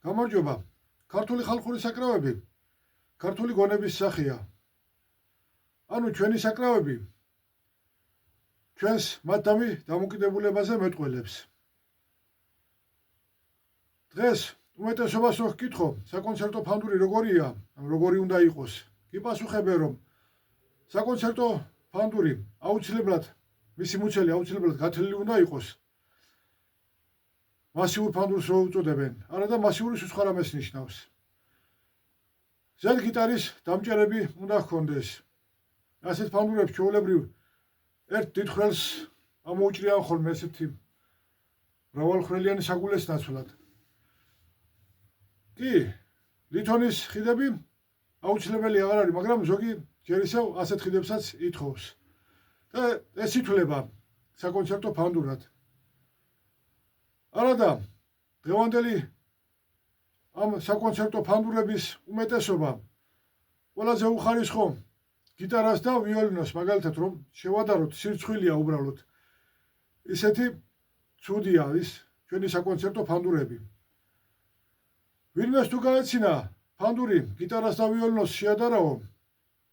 გამარჯობა. ქართული ხალხური საკრავები ქართული გონების სახეა. ანუ ჩვენი საკრავები ჩვენს მათამი დამოკიდებულებაზე მეტყველებს. დღეს უმეტესობას რო გკითხო, საკონცერტო ფანდური როგორია, როგორი უნდა იყოს. გიპასუხებენ, რომ საკონცერტო ფანდური აუცილებლად მისი მუცელი აუცილებლად გათლილი უნდა იყოს. მასიურ ფანდურს რო უწოდებენ, არა და მასიური სულ სხვა რამეს ნიშნავს. ზედ გიტარის დამჭერები უნდა ჰქონდეს. ასეთ ფანდურებს ჩვეულებრივ ერთ დიდ ხვრელს ამოუჭრიან ხოლმე ესეთი მრავალხვრელიანი საგულეს ნაცვლად. კი, ლითონის ხიდები აუცილებელი აღარ არის, მაგრამ ზოგი ჯერ ისევ ასეთ ხიდებსაც ითხოვს. და ეს ითვლება საკონცერტო ფანდურად. არადა დღევანდელი ამ საკონცერტო ფანდურების უმეტესობა ყველაზე უხარისხო გიტარას და ვიოლინოს, მაგალითად რომ შევადაროთ, სირცხვილია უბრალოდ. ისეთი ცუდია ის ჩვენი საკონცერტო ფანდურები. ვინმეს თუ გაეცინა ფანდური გიტარას და ვიოლინოს შეადარაო,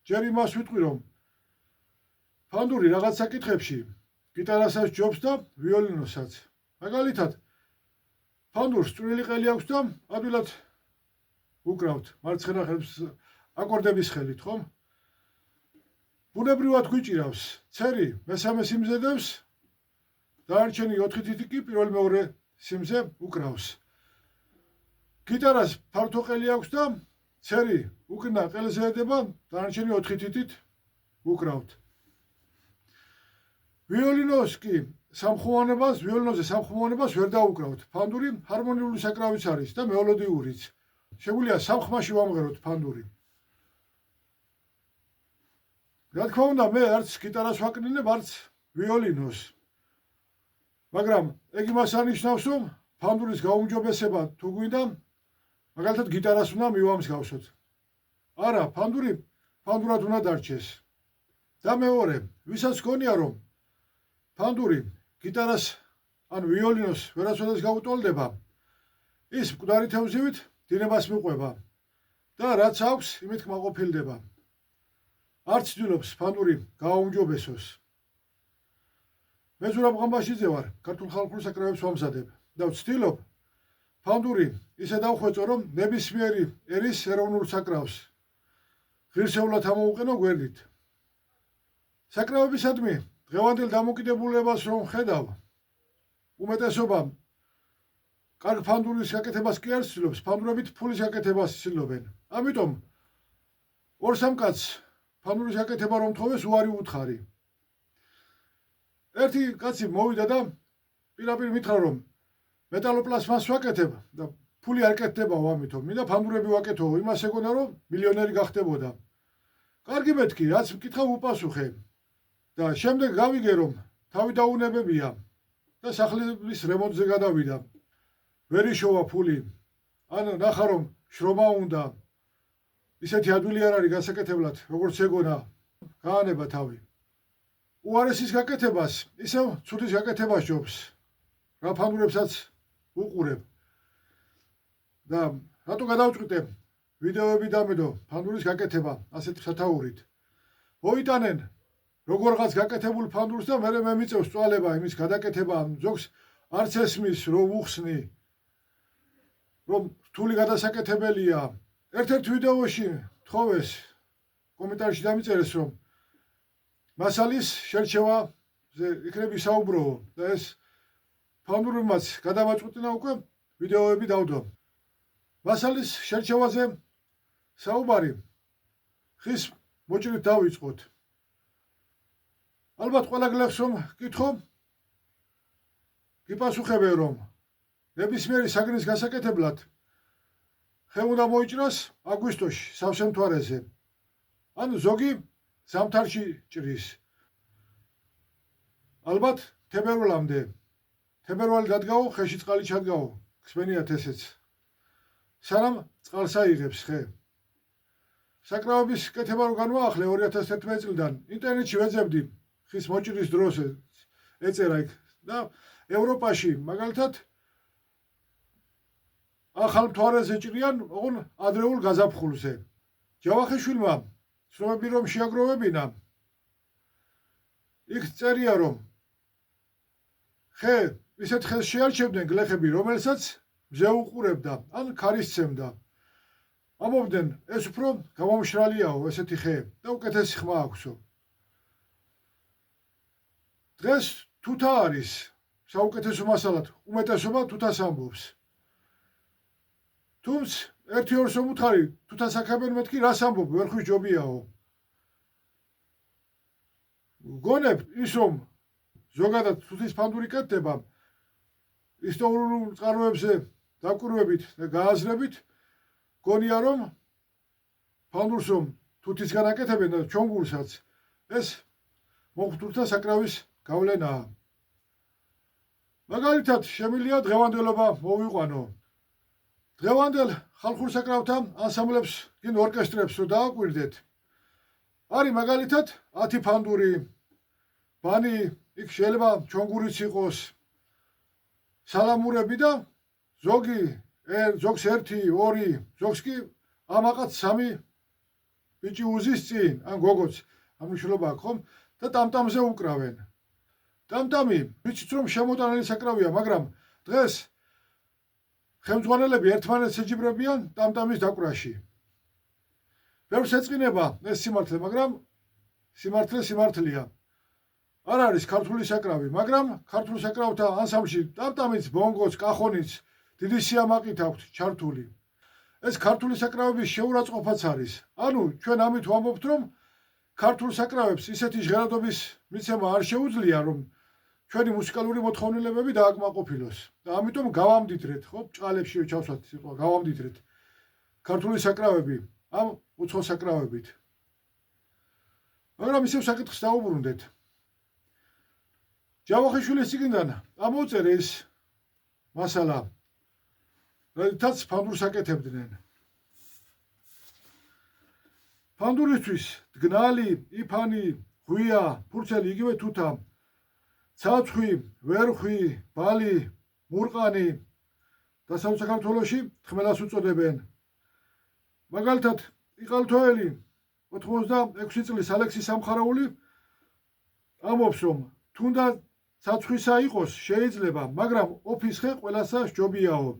ჯერ იმას ვიტყვი, რომ ფანდური რაღაც საკითხებში გიტარასაც ჯობს და ვიოლინოსაც. მაგალითად, ფანდურს წვრილი ყელი აქვს და ადვილად უკრავთ მარცხენა ხელს აკორდების ხელით, ხომ? ბუნებრივად გვიჭირავს ცერი მესამე სიმზედებს, დანარჩენი 4 თითი კი პირველ მეორე სიმზე უკრავს. გიტარას ფართო ყელი აქვს და ცერი უკნა ყელზე ედება, დანარჩენი 4 თითით უკრავთ. ვიოლინოზე სამხმოვანებას ვერ დაუკრავთ. ფანდური ჰარმონიული საკრავიც არის და მელოდიურიც. შეგვიძლია სამხმაში ვამღეროთ ფანდური. რა თქმა უნდა, მე არც გიტარას ვაკნინებ, არც ვიოლინოს. მაგრამ ეგ იმას ანიშნავს, რომ ფანდურის გაუმჯობესება თუ გვინდა, მაგალითად გიტარას უნდა მივამსგავსოთ. არა, ფანდური ფანდურად უნდა დარჩეს. და მეორე, ვისაც გონია, რომ ფანდური გიტარას ან ვიოლინოს ვერასოდეს გაუტოლდება, ის მკვდარი თევზივით დინებას მიყვება და რაც აქვს, იმით კმაყოფილდება. არც ცდილობს ფანდური გააუმჯობესოს. მე ზურაბ ღამბაშიძე ვარ, ქართულ ხალხურ საკრავებს ვამზადებ და ვცდილობ ფანდური ისე დავხვეწო, რომ ნებისმიერი ერის ეროვნულ საკრავს ღირსეულად ამოუყენო გვერდით. საკრავებისადმი დღევანდელ დამოკიდებულებას რომ ხედავ, უმეტესობა კარგ ფანდურის გაკეთებას კი არ ცდილობს, ფანდურებით ფულის გაკეთებას ცდილობენ. ამიტომ ორ-სამ კაცს ფანდურის გაკეთება რომ თხოვეს, უარი უთხარი. ერთი კაცი მოვიდა და პირაპირ მითხრა, რომ მეტალოპლასმას ვაკეთებ და ფული არ კეთდებაო ამითო, მინდა ფანდურები ვაკეთო, იმას ეგონა რომ მილიონერი გახდებოდა. კარგი მეთქი, რაც მკითხა უპასუხე. და შემდეგ გავიგე, რომ თავი დაუნებებია და სახლის რემონტზე გადავიდა. ვერ იშოვა ფული. ან ნახა, რომ შრომა უნდა. ისეთი ადვილი არ არის გასაკეთებლად, როგორც ეგონა, გაანება თავი. უარესის გაკეთებას, ისევ ცუდის გაკეთებას ჯობს. რა ფანდურებსაც უყურებ. და რატო გადავწყვიტე ვიდეოები დამედო ფანდურის გაკეთება ასეთ სათაურით. მოიტანენ როგორღაც გაკეთებულ ფანდურს და მერე მე მიწევს წვალება იმის გადაკეთება, ზოგს არც ესმის რომ უხსნი, რომ რთული გადასაკეთებელია. ერთ-ერთ ვიდეოში თხოვეს, კომენტარში დამიწერეს, რომ მასალის შერჩევაზე იქნები საუბროო და ეს ფანდურებმაც გადამაწყვეტინა უკვე ვიდეოები დავდო. მასალის შერჩევაზე საუბარი ხის მოჭრით დავიწყოთ. ალბათ ყველა გლეხს რომ გკითხო, გიპასუხებენ, რომ ნებისმიერი საგნის გასაკეთებლად ხე უნდა მოიჭრას აგვისტოში, სავსე მთვარეზე. ან ზოგი ზამთარში ჭრის. ალბათ თებერვალამდე. თებერვალი დადგაო, ხეში წყალი ჩადგაო. გსმენიათ ესეც. სანამ წყალს აიღებს ხე. საკრავების კეთება რო განვაახლე 2011 წლიდან, ინტერნეტში ვეძებდი ხის მოჭრის დროს ეწერა იქ და ევროპაში მაგალითად ახალ მთვარეზე ჭრიან ოღონ ადრეულ გაზაფხულზე. ჯავახიშვილმა ცნობები რომ შეაგროვებინა, იქ წერია რომ ხე ისეთ ხეს შეარჩევდნენ გლეხები, რომელსაც მზე უყურებდა ან ქარისცემდა. ამობდნენ ეს უფრო გამომშრალიაო ესეთი ხე და უკეთესი ხმა აქვსო. დღეს თუთა არის საუკეთესო მასალად, უმეტესობა თუთას ამბობს. თუმცა ერთი ორ შემუთხარი თუთას აქებენ, მეთქი რას ამბობ, ვერხვის ჯობიაო. გონებ ის რომ ზოგადად თუთის ფანდური კეთდება ისტორიულ წყაროებზე დაკვირვებით და გააზრებით, გონია რომ ფანდურს რომ თუთისგან აკეთებენ და ჩონგურსაც ეს მომხდურთა საკრავის გავლენაა. მაგალითად შემიძლია დღევანდელობა მოვიყვანო. დღევანდელ ხალხურ საკრავთა ანსამბლებს გინ ორკესტრებს რო დააკვირდეთ, არის მაგალითად 10 ფანდური, ბანი, იქ შეიძლება ჩონგურიც იყოს, სალამურები და ზოგს 1, 2, ზოგს კი ამაყაც 3 ბიჭი უზის წინ, ან გოგოც ამიშლობა აქვს ხომ და ტამტამზე უკრავენ. ტამტამი ვიცით რომ შემოტანილი საკრავია, მაგრამ დღეს ხელმძღვანელები ერთმანეთს ეჯიბრებიან ტამტამის დაკვრაში. ბევრს ეწყინება ეს სიმართლე, მაგრამ სიმართლეა. არ არის ქართული საკრავი, მაგრამ ქართულ საკრავთა ანსამბლში ტამტამიც, ბონგოც, კახონიც დიდი სიამაყით აქვთ ჩართული. ეს ქართული საკრავების შეურაცხყოფაც არის. ანუ ჩვენ ამით ვამბობთ რომ ქართულ საკრავებს ისეთი ჟღერადობის მიცემა არ შეუძლია რომ ჩვენი მუსიკალური მოთხოვნილებები დააკმაყოფილოს და ამიტომ გავამდიდრეთ, ხო, ბჭყალებში ჩავსვათ სიტყვა, გავამდიდრეთ ქართული საკრავები ამ უცხო საკრავებით. მაგრამ ისევ საკითხს დავუბრუნდეთ. ჯავახიშვილის წიგნიდან ამოწერე ის მასალა, როდესაც ფანდურს აკეთებდნენ. ფანდურისთვის დგნალი, იფანი, ღვია, ფურცელი, იგივე თუთა, ცაცხვი, ვერხვი, ბალი, მურყანი დასავლეთ საქართველოში თხმელას უწოდებენ. მაგალითად, იყალთოელი 86 წლის ალექსი სამხარაული ამბობს რომ თუნდაც ცაცხვისა იყოს შეიძლება, მაგრამ ოფის ხე ყველასა სჯობიაო.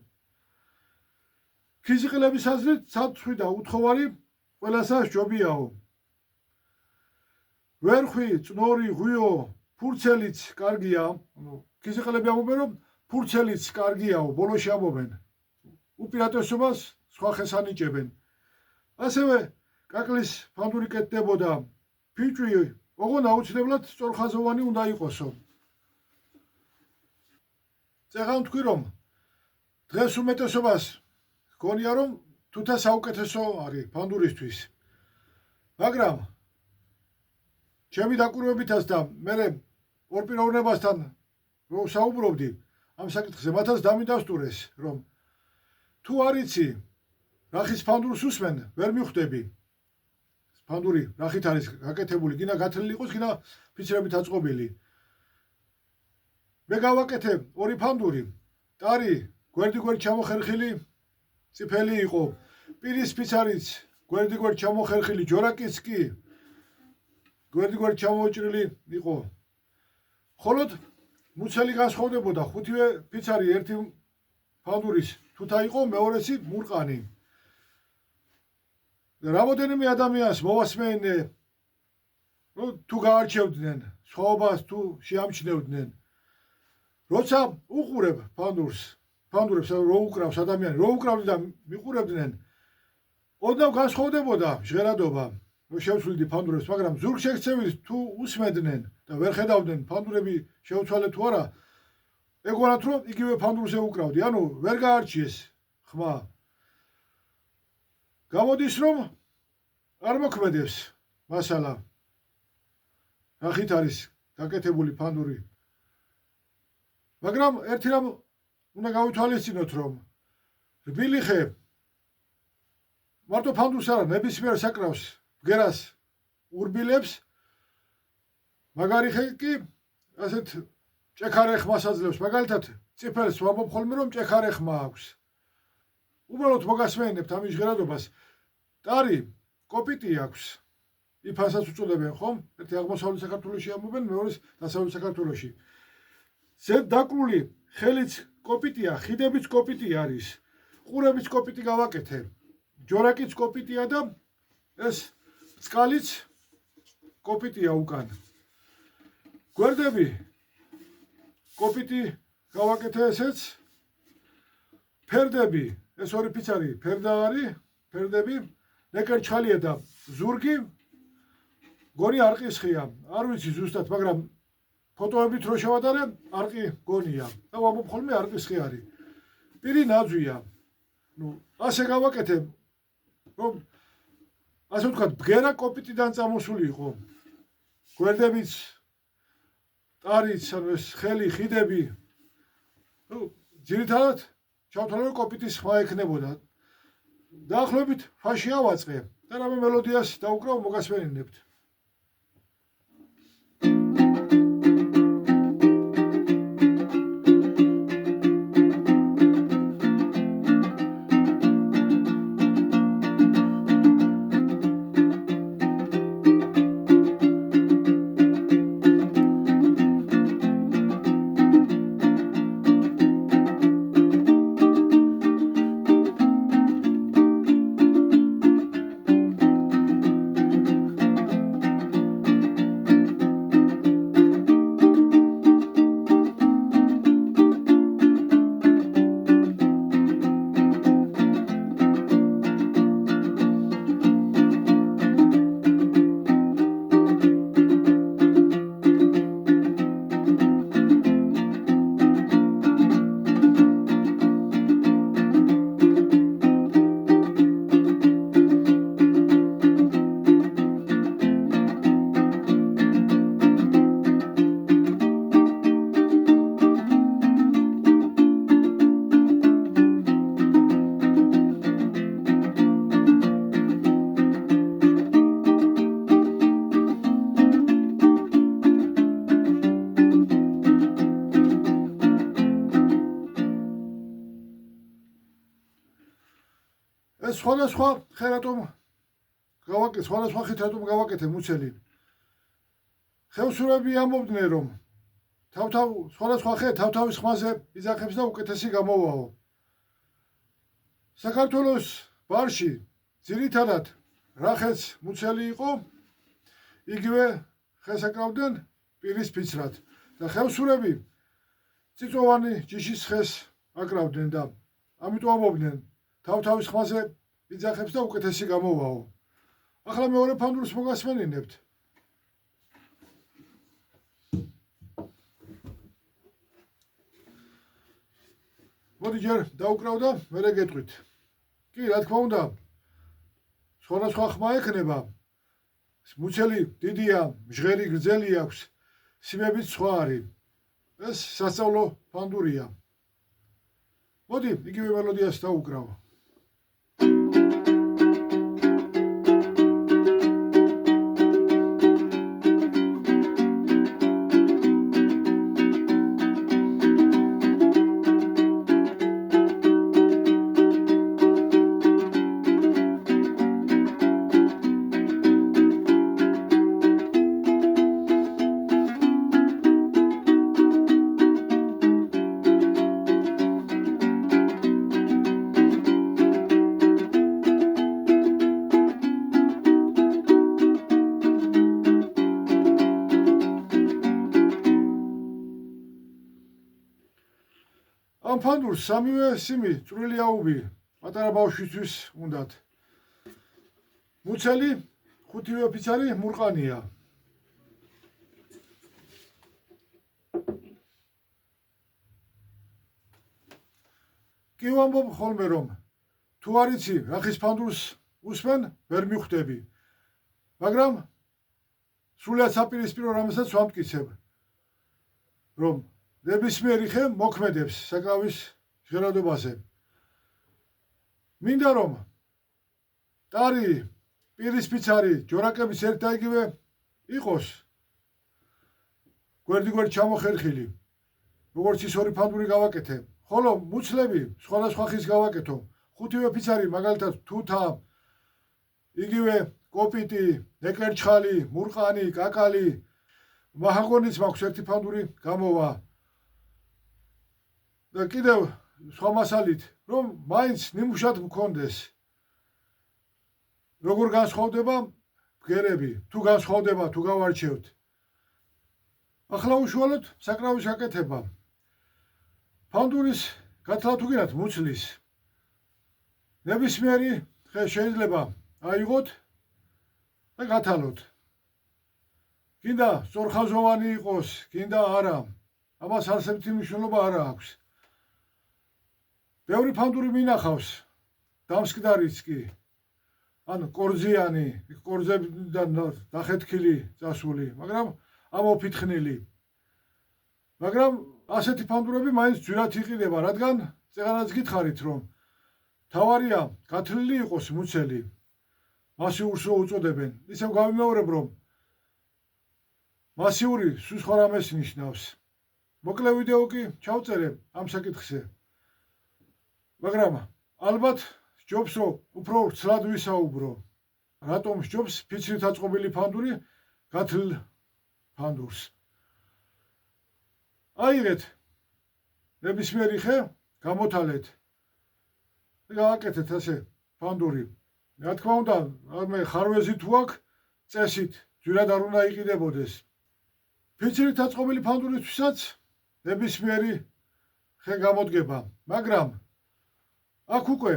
ფიზიკელების აზრით ცაცხვი და უთხოვარი ყველასა სჯობიაო. ვერხვი, წნორი, ღვიო, ფურცელიც კარგია, ფიზიკელები ამბობენ რომ ფურცელიც კარგიაო, ბოლოში ამბობენ. უპირატესობას სხვა ხეს ანიჭებენ. ასევე კაკლის ფანდური კეთდებოდა, ფიჭვი ოღონ აუცილებლად სწორხაზოვანი უნდა იყოსო. წეღან თქვი რომ დღეს უმეტესობას გონია რომ თუთა საუკეთესო არის ფანდურისთვის. მაგრამ ჩემი დაკვირვებითაც და მე ორ პიროვნებასთან რომ საუბრობდი ამ საკითხზე, მათაც დამიდასტურეს რომ თუ არიცი რახის ფანდურს უსმენ, ვერ მიხვდები. ფანდური რახით არის გაკეთებული, გინდა გათლილი იყოს, გინდა ფიცრებით აწყობილი. მე გავაკეთე 2 ფანდური, ტარი გვერდიგვერდ ჩამოხერხილი წიფელი იყო, პირის ფიცარიც გვერდიგვერდ ჩამოხერხილი, ჯორაკიც კი გვერდიგვერდ ჩამოჭრილი იყო. ხოლოდ მუცელი განსხვავდებოდა, 5-ვე ფიცარი ერთი ფანდურის თუთა იყო, მეორეცი მურყანი. რამოდენიმე ადამიანს მოვასმენე, თუ გაარჩევდნენ, სხვაობას თუ შეამჩნევდნენ. როცა უყურებ ფანდურებს რო უკრავს ადამიანი, რო უკრავდნენ და მიყურებდნენ, ოდნავ განსხვავდებოდა ჟღერადობა, რო შევცვლიდი ფანდურებს, მაგრამ ზურგ შექცევის თუ უსმედნენ და ვერ ხედავდნენ ფანდურები შეუცვალე თუ არა, ეგონათ რომ იგივე ფანდურზე უკრავდი, ანუ ვერ გაარჩიეს ხმა. გამოდის რომ არ მოქმედებს მასალა. რახით არის გაკეთებული ფანდური. მაგრამ ერთი რამ უნდა გავითვალისწინოთ რომ რბილი ხე მარტო ფანდურს არა, ნებისმიერ საკრავს ბგერას ურბილებს, მაგარი ხე კი ასეთ ჭექარე ხმას აძლევს. მაგალითად წიფელს ვამბობ ხოლმე რომ ჭექარე ხმა აქვს. უბრალოდ მოგასმენებთ ამის ჟღერადობას. ტარი კოპიტი აქვს. იფანსაც უწოდებენ ხომ? ერთი აღმოსავლეთ საქართველოში ამბობენ, მეორეს დასავლეთ საქართველოში. ზედ დაკრული ხელიც კოპიტია, ხიდებიც კოპიტი არის. ყურებიც კოპიტი გავაკეთე. ჯორაკიც კოპიტია და ეს წყალიც კოპიტია უკან. გვერდები კოპიტი გავაკეთე ესეც. ფერდები, ეს ორი ფიცარი ფერდა არის, ფერდები, ნეკერჩხალია და ზურგი. გონი არყისხია, არ ვიცი ზუსტად, მაგრამ ფოტოებით რო შევადარე, არყი გონია. და ვამბობ ხოლმე არყისხი არის. პირი ნაძვია. ასე გავაკეთე, რომ ასე ვთქვათ, ბგერა კოპიტიდან წამოსული იყო. გვერდებიც, ტარიც, ანუ ეს ხელი, ხიდები. ძირითადად ჩავთვალე, რომ კოპიტის ხმა ექნებოდა. დაახლოებით ფაში ავაწყე და რამე მელოდიას დაუკრავ, მოგასმენინებთ. ეს სხვადასხვა ხერატომ გავაკეთე, სხვადასხვა ხერატომ გავაკეთე მუცელი. ხევსურები ამბობდნენ, რომ სხვადასხვა ხე თავთავის ხმაზე იძახებს და უკეთესი გამოვაო. საქართველოს ბარში ძირითადად რა ხეც მუცელი იყო, იგივე ხეს აკრავდნენ პირის ფიცრად და ხევსურები წიწოვანი ჯიშის ხეს აკრავდნენ და ამიტომ ამბობდნენ, თავთავის ხმაზე იძახებს და უკეთესი გამოვაო. ახლა მეორე ფანდურს მოგასმენინებთ. მოდი ჯერ დაუკრავ და მერე გეტყვით. კი, რა თქმა უნდა, სხვადასხვა ხმა ექნება. მუცელი დიდია, მჟღერი გრძელი აქვს, სიმებიც სხვა არის. ეს სასწავლო ფანდურია. მოდი, იგივე მელოდიას დაუკრავ. ამ ფანდურს სამივე სიმი წვრილი აუბი პატარა ბავშვისთვის უნდათ. მუცელი ხუთივე ფიცარი მურყანია. კი ვამბობ ხოლმე, რომ თუ არ იცი რა ხის ფანდურს უსმენ, ვერ მიხვდები. მაგრამ სრულად საპირისპირო რამესაც ვამტკიცებ, რომ ნებისმიერი ხე მოქმედებს საკრავის ჟღერადობაზე. მინდა რომ ტარი, პირის ფიცარი, ჯორაკების ერთ და იგივე იყოს გვერდ-გვერდ ჩამოხერხილი, როგორც ის ორი ფანდური გავაკეთე. ხოლო მუცლები სხვადასხვა ხის გავაკეთო. ხუთივე ფიცარი მაგალითად თუთა, იგივე კოპიტი, ნეკერჩხალი, მურყანი, კაკალი, მაჰაგონიც მაქვს ერთი ფანდური გამოვა. და კიდევ სხვა მასალით, რომ მაინც ნიმუშად მქონდეს. როგორ განსხვავდება ბგერები, თუ განსხვავდება, თუ გავარჩევთ. ახლა უშუალოდ საკრავის გაკეთება. ფანდურის გათლა თუ გინდათ მუცლის. ნებისმიერი ხე შეიძლება აიღოთ და გათალოთ. გინდა სწორხაზოვანი იყოს, გინდა არა. ამას არსებითი მნიშვნელობა არა აქვს. ბევრი ფანდური მინახავს, დამსკდარიც კი. ანუ კორძიანი, კორძებიდან დახეთქილი წასული, მაგრამ ამოფითხნილი. მაგრამ ასეთი ფანდურები მაინც ძვირად იყიდება, რადგან წეგანაც გითხარით, რომ თავარია გათლილი იყოს მუცელი. მასიურს რო უწოდებენ. ისევ გავიმეორებ, რომ მასიური სულ სხვა რამეს ნიშნავს. მოკლე ვიდეო კი ჩავწერე ამ საკითხზე. მაგრამ ალბათ სჯობს, რომ უფრო ცლად ვისაუბრო. რატომ სჯობს ფიცრით აწყობილი ფანდური გათლილ ფანდურს. აიღეთ ნებისმიერი ხე, გამოთალეთ. გააკეთეთ ასე ფანდური. რა თქმა უნდა, მე ხარვეზი თუ აქვს, წესით ძვირად არ უნდა იყიდებოდეს. ფიცრით აწყობილი ფანდურისთვისაც ნებისმიერი ხე გამოდგება, მაგრამ აქ უკვე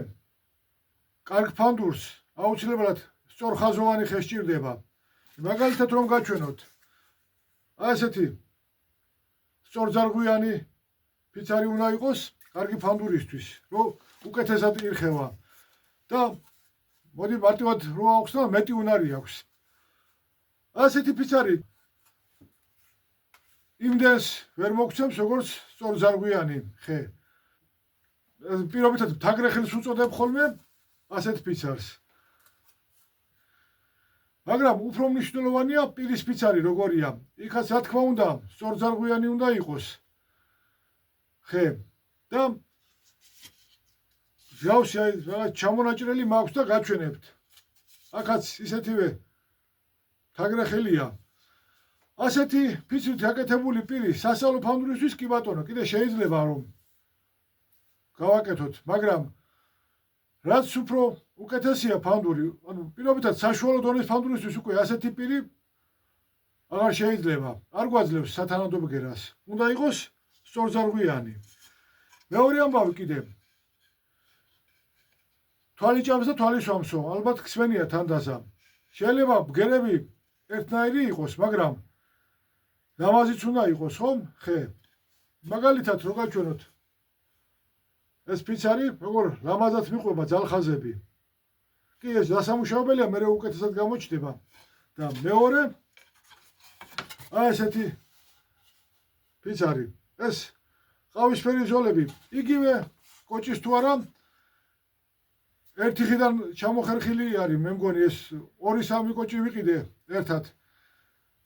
კარგ ფანდურს აუცილებლად სწორხაზოვანი ხე სჭირდება. მაგალითად რომ გაჩვენოთ, ასეთი სწორძარღვიანი ფიცარი უნდა იყოს კარგი ფანდურისთვის, რომ უკეთესად ირხევა. და მოდი მარტივად რო აქვს და მეტი უნარი აქვს. ასეთი ფიცარი იმდენს ვერ მოგცემს, როგორც სწორძარღვიანი ხე. პირობითად თაგრეხილს უწოდებ ხოლმე ასეთ ფიცარს. მაგრამ უფრო მნიშვნელოვანია პირის ფიცარი როგორია. იქაც რა თქმა უნდა სწორძარღვიანი უნდა იყოს ხე. და ჯავში რაღაც ჩამონაჭრელი მაქვს და გაჩვენებთ. აქაც ისეთივე თაგრეხილია. ასეთი ფიცრით გაკეთებული პირი სასწავლო ფანდურისთვის კი ბატონო, კიდე შეიძლება რომ გავაკეთოთ, მაგრამ რაც უფრო უკეთესია ფანდური, ანუ პირობითად საშუალო დონის ფანდურისთვის უკვე ასეთი პირი აღარ შეიძლება, არ გვაძლევს სათანადო ბგერას. უნდა იყოს სწორძარღვიანი. მეორე ამბავი კიდე. თვალი ჭამს და თვალი სვამსო, ალბათ გსმენია თანდაზა. შეიძლება ბგერები ერთნაირი იყოს, მაგრამ ლამაზიც უნდა იყოს, ხომ? ხე. მაგალითად რო გაჩვენოთ ეს ფიცარი, როგორ ლამაზად მიყვება ძალხაზები. კი ეს დასამუშავებელია, მე უკეთესად გამოჩნდება. და მეორე აი ესეთი ფიცარი. ეს ყავისფერი ზოლები, იგივე კოჭის თუ არა ერთი ხიდან ჩამოხერხილი არის, მე მგონი ეს 2-3 კოჭი ვიყიდე ერთად.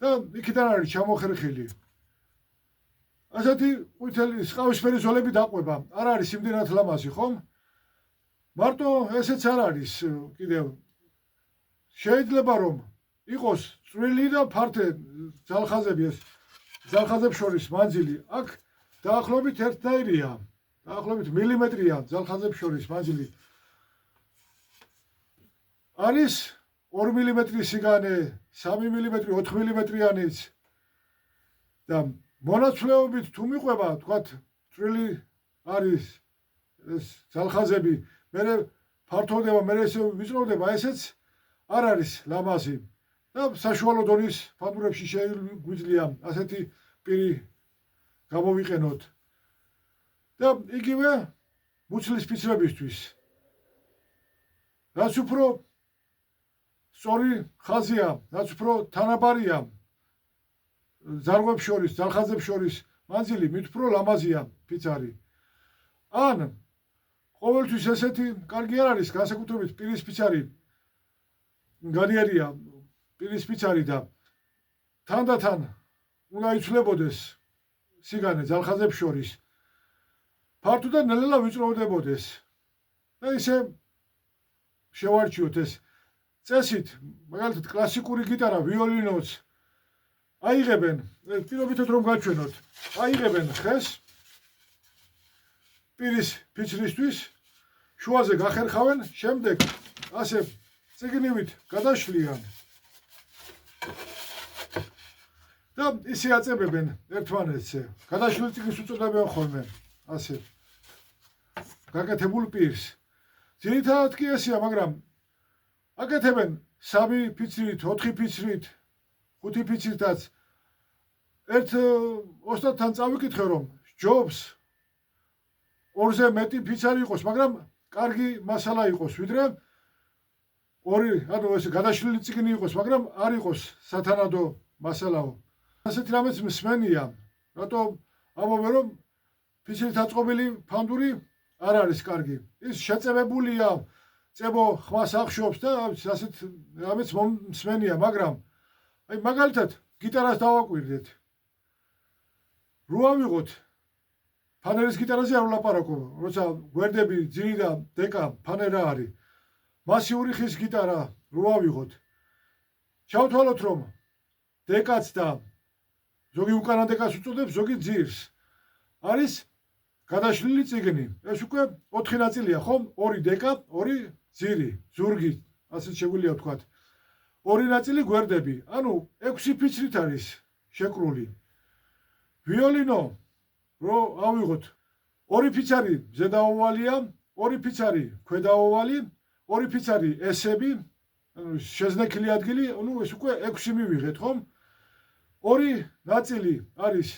და იქიდან არის ჩამოხერხილი. ასეთი ყვითელი ყავისფერი ზოლები დაყვება. არ არის იმდენად ლამაზი, ხომ? მარტო ესეც არ არის კიდევ. შეიძლება რომ იყოს წვრილი და ფართე ძალხაზები ეს ძალხაზებს შორის მანძილი. აქ დაახლოებით ერთნაირია. დაახლოებით მილიმეტრია ძალხაზებს შორის მანძილი. არის 2 მილიმეტრი სიგანე, 3 მილიმეტრი, 4 მილიმეტრიანიც. და მონაცვლეობით თუ მიყვება, თქვათ, წვრილი არის ეს ძალხაზები, მე ფართოვდება, მე ესე ვიწროვდება, ესეც არ არის ლამაზი. და საშუალო დონის ფანდურებში შეგვიძლია ასეთი პირი გამოვიყენოთ. და იგივე მუცლის ფიცრებისთვის. რაც უფრო სწორი ხაზია, რაც უფრო თანაბარია ზარღვებს შორის, ძალხაზებს შორის მანძილი, მით უფრო ლამაზია ფიცარი. ან ყოველთვის ესეთი კარგი არ არის, განსაკუთრებით პირის ფიცარი განიერია პირის ფიცარი და თანდათან უნდა იცვლებოდეს სიგანე ძალხაზებს შორის. ფართო და ნელა ვიწროვდებოდეს. და ისე შევარჩიოთ ეს წესით, მაგალითად კლასიკური გიტარა, ვიოლინოც აიღებენ, პირობითად რომ გაჩვენოთ, აიღებენ ხეს პირის ფიცრისთვის, შუაზე გახერხავენ, შემდეგ ასე წიგნივით გადაშლიან და ისე აწებებენ ერთმანეთზე. გადაშლილ წიგნს უწოდებენ ხოლმე, ასე გაკეთებულ პირს. ძირითადად კი ესეა, მაგრამ აკეთებენ 3 ფიცრით, 4 ფიცრით, 5 ფიცრითაც. ერთ ოსტატთან წავიკითხე, რომ ჯობს 2-ზე მეტი ფიცარი იყოს, მაგრამ კარგი მასალა იყოს, ვიდრე 2, ანუ ეს გადაშლილი წიგნი იყოს, მაგრამ არ იყოს სათანადო მასალაო. ასეთი რამეც მსმენია, რატომ ამბობენ, რომ ფიცრით აწყობილი ფანდური არ არის კარგი. ის შეწებებულია, წებო ხმას ახშობს და ასეთ რამეც მსმენია, მაგრამ აი მაგალითად გიტარას დავაკვირდეთ. რო ავიღოთ ფანერის გიტარაზე არ ვლაპარაკო, როცა გვერდები, ძირი და დეკა ფანერა არის. მასიური ხის გიტარა რო ავიღოთ. ჩავთვალოთ, რომ დეკაც და ზოგი უკანა დეკას უწოდებს, ზოგი ძირს. არის გადაშლილი წიგნი. ეს უკვე 4 ნაწილია, ხომ? 2 დეკა, 2 ძირი, ზურგი, ასე შეგვიძლია ვთქვათ. 2 ნაწილი გვერდები, ანუ 6 ფიცრით არის შეკრული. ვიოლინო რო ავიღოთ, 2 ფიცარი ზედაოვალია, 2 ფიცარი ქვედაოვალი, 2 ფიცარი ესები, ანუ შეზნექილი ადგილი, ანუ ეს უკვე 6 მივიღეთ, ხომ? 2 ნაწილი არის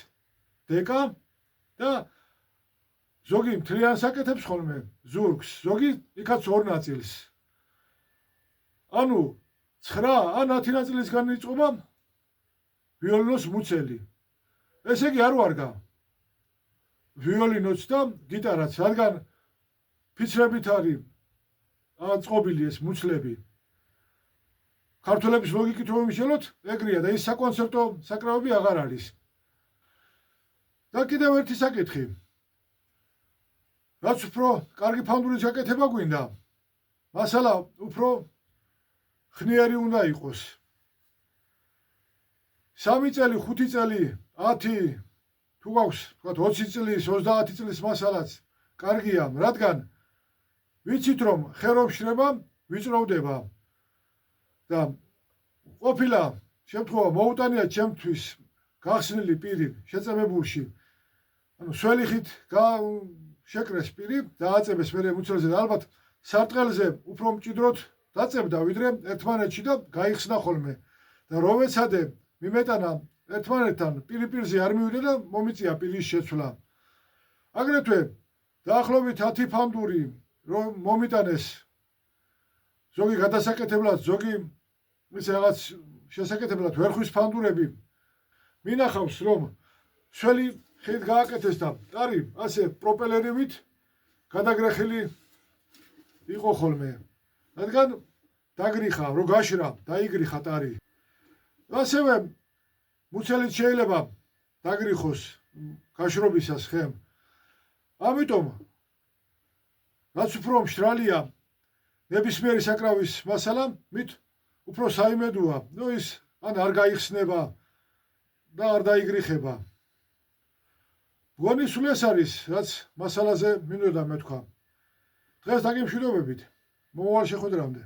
დეკა და ზოგი მთლიანს აკეთებს ხოლმე ზურგს, ზოგი იქაც 2 ნაწილს. ანუ 9 ან 10 ნაწილისგან იწყობა ვიოლინოს მუცელი. ესე იგი არ ვარგა ვიოლინოც და გიტარაც, რადგან ფიცრებით არის აწყობილი ეს მუცლები. ქართველების ლოგიკით რომ ვიმშელოთ, ეგრეა და ის საკონცერტო საკრავები აღარ არის. და კიდევ ერთი საკითხი. რაც უფრო კარგი ფანდურის გაკეთება გვინდა, მასალა უფრო ხნიერი უნდა იყოს. 3 წელი, 5 წელი, 10, თუ გვაქვს, თქვათ 20 წლის, 30 წლის მასალაც კარგია, რადგან ვიცით რომ ხე რომ შრება, ვიწროვდება. და ყოფილა შემთხვევა მოუტანია ჩემთვის გახსნილი პირი შეწებებულში. ანუ სველიხით შეკრეს პირი, დააწებეს მერე მუცელზე და ალბათ სარტყელზე უფრო მჭიდროდ დაწებდა, ვიდრე ერთმანეთში და გაიხსნა ხოლმე. და რომ ეცადე მიმეტანა ერთმანეთთან პირზე არ მივიდა და მომიწია პირის შეცვლა. აგრეთვე დაახლოებით 10 ფანდური რომ მომიტანეს ზოგი გადასაკეთებლად, ზოგი ის რაღაც შესაკეთებლად ვერხვის ფანდურები მინახავს, რომ შველი ხით გააკეთეს და ტარი ასე პროპელერივით გადაგრეხილი იყო ხოლმე. რადგან დაგრიხა, რო გაშრა, დაიგრიხა ტარი. ასევე მუცელით შეიძლება დაგრიხოს გაშრობისას ხემ. ამიტომ რაც უფრო მშრალია ნებისმიერი საკრავის მასალა, მით უფრო საიმედოა. ნუ ის ან არ გაიხსნება და არ დაიგრიხება. მგონი სულ ეს არის, რაც მასალაზე მინდოდა მეთქვა. დღეს დაგემშვიდობებით. მომავალ შეხვედრამდე.